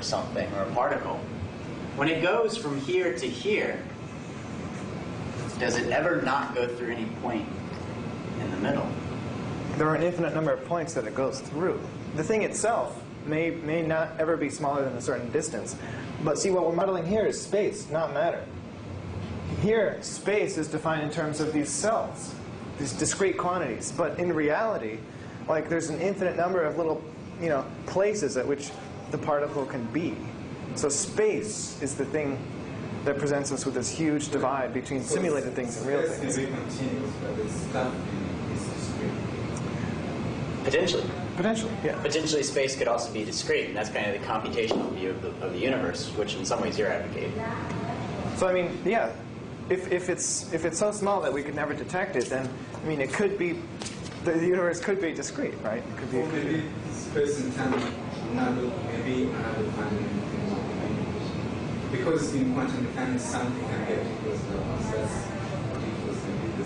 something, or a particle, when it goes from here to here, does it ever not go through any point in the middle? There are an infinite number of points that it goes through. The thing itself may not ever be smaller than a certain distance. But see, what we're modeling here is space, not matter. Here, space is defined in terms of these cells, these discrete quantities. But in reality, like, there's an infinite number of little, places at which the particle can be. So space is the thing that presents us with this huge divide between simulated things and real things. Space can be continuous, but the stuff is discrete. Potentially. Potentially, yeah. Potentially, space could also be discrete, and that's kind of the computational view of the universe, which in some ways you're advocating. So I mean, yeah, if it's so small that we could never detect it, then I mean, it could be, the universe could be discrete, right? It could be. Or maybe space and time, maybe another quantum. Because in quantum mechanics, something can get equals to that's equals to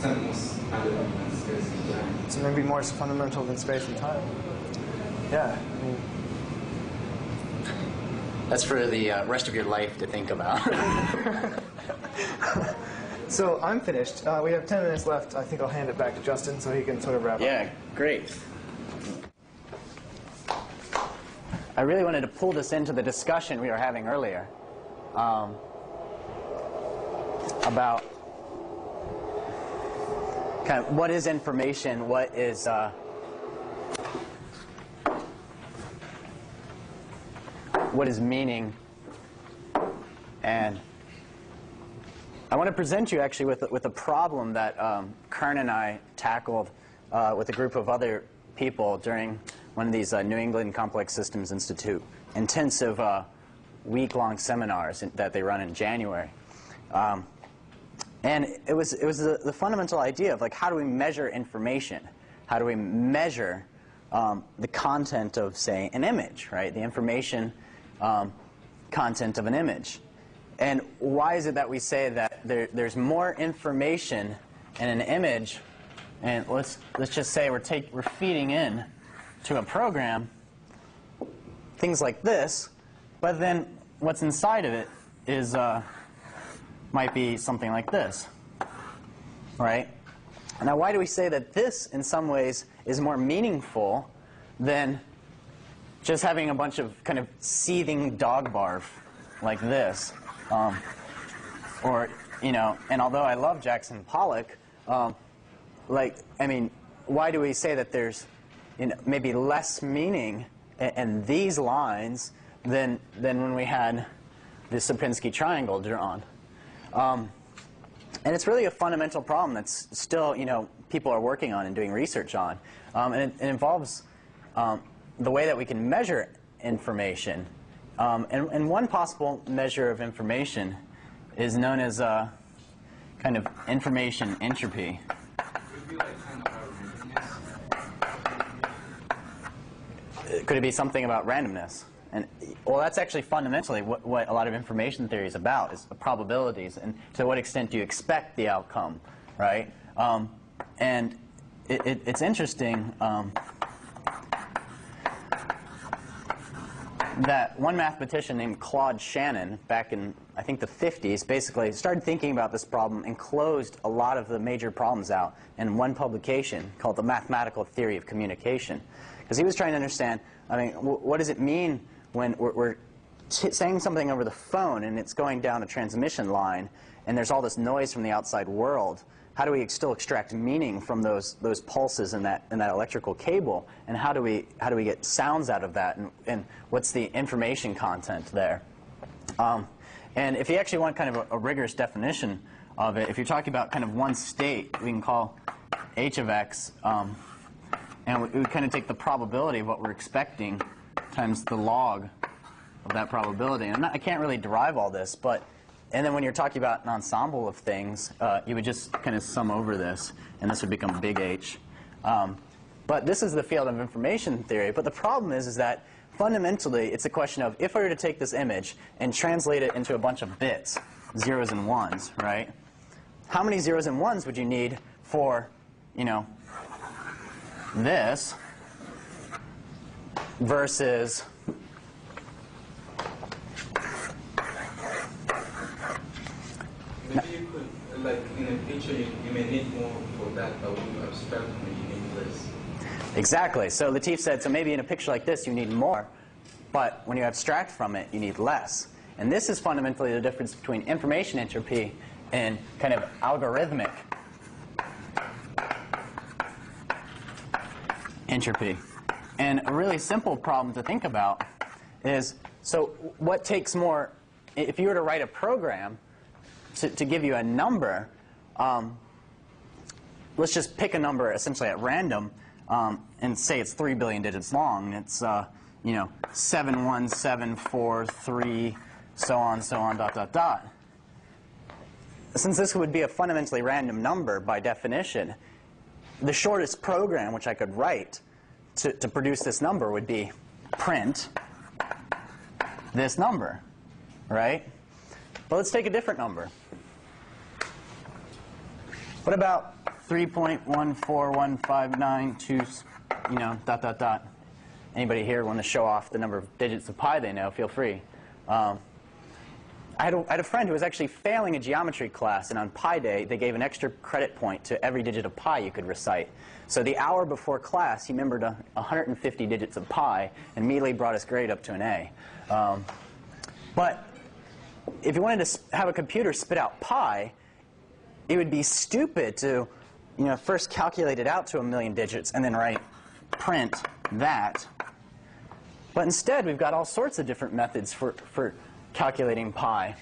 something most fundamental than space and time. So maybe more fundamental than space and time. Yeah. I mean, that's for the rest of your life to think about. So I'm finished. We have 10 minutes left. I think I'll hand it back to Justin so he can sort of wrap up. Yeah, great. I really wanted to pull this into the discussion we were having earlier about kind of what is information, what is meaning, and I want to present you actually with a problem that Kern and I tackled with a group of other people during one of these New England Complex Systems Institute intensive week-long seminars that they run in January. And it was the fundamental idea of, like, how do we measure information? How do we measure the content of, say, an image, right? The information content of an image. And why is it that we say that there's more information in an image? And let's just say we're feeding in to a program things like this, but then what's inside of it is might be something like this, right? Now, why do we say that this, in some ways, is more meaningful than just having a bunch of kind of seething dog barf like this? Or, and although I love Jackson Pollock, like, I mean, why do we say that there's maybe less meaning in these lines than when we had the Sierpinski triangle drawn? And it's really a fundamental problem that's still, people are working on and doing research on. And it involves the way that we can measure information. And one possible measure of information is known as kind of information entropy. Could it be something about randomness? And, well, that's actually fundamentally what a lot of information theory is about, is the probabilities, and to what extent do you expect the outcome, right? And it's interesting that one mathematician named Claude Shannon, back in, I think, the 50s, basically started thinking about this problem and closed a lot of the major problems out in one publication called The Mathematical Theory of Communication. Because he was trying to understand, I mean, what does it mean when we're saying something over the phone and it's going down a transmission line and there's all this noise from the outside world? How do we still extract meaning from those pulses in that electrical cable? And how do we get sounds out of that? And what's the information content there? And if you actually want kind of a rigorous definition of it, if you're talking about kind of one state, we can call h of x, and we kind of take the probability of what we're expecting times the log of that probability. And I can't really derive all this, but and then when you're talking about an ensemble of things, you would just kind of sum over this, and this would become big H. But this is the field of information theory. But the problem is that fundamentally, it's a question of, if I were to take this image and translate it into a bunch of bits, zeros and ones, right? How many zeros and ones would you need for, this versus more for that, but when you abstract from it, you need less. Exactly. So Latif said, so maybe in a picture like this you need more, but when you abstract from it, you need less. And this is fundamentally the difference between information entropy and kind of algorithmic entropy. And a really simple problem to think about is, so what takes more, if you were to write a program to give you a number, let's just pick a number essentially at random and say it's 3 billion digits long. It's, 71743, so on, dot, dot, dot. Since this would be a fundamentally random number by definition, the shortest program which I could write to produce this number would be print this number, right? But let's take a different number. What about 3.14159, dot, dot, dot? Anybody here want to show off the number of digits of pi they know? Feel free. I had a friend who was actually failing a geometry class, and on Pi Day, they gave an extra credit point to every digit of pi you could recite. So the hour before class, he remembered 150 digits of pi, and immediately brought his grade up to an A. But if you wanted to have a computer spit out pi, it would be stupid to first calculate it out to 1,000,000 digits and then write print that. But instead, we've got all sorts of different methods for calculating pi.